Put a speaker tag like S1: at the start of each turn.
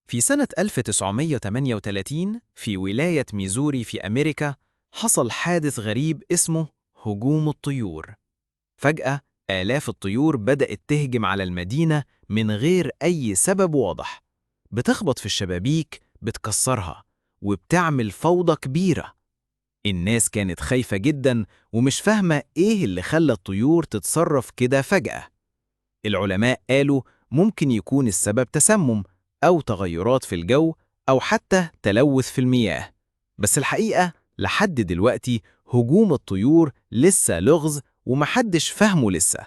S1: في سنة 1938 في ولاية ميزوري في أمريكا حصل حادث غريب اسمه هجوم الطيور. فجأة آلاف الطيور بدأت تهجم على المدينة من غير أي سبب واضح، بتخبط في الشبابيك، بتكسرها، وبتعمل فوضى كبيرة. الناس كانت خايفة جدا ومش فاهمة إيه اللي خلى الطيور تتصرف كده فجأة. العلماء قالوا ممكن يكون السبب تسمم أو تغيرات في الجو أو حتى تلوث في المياه، بس الحقيقة لحد دلوقتي هجوم الطيور لسه لغز ومحدش فهمه لسه.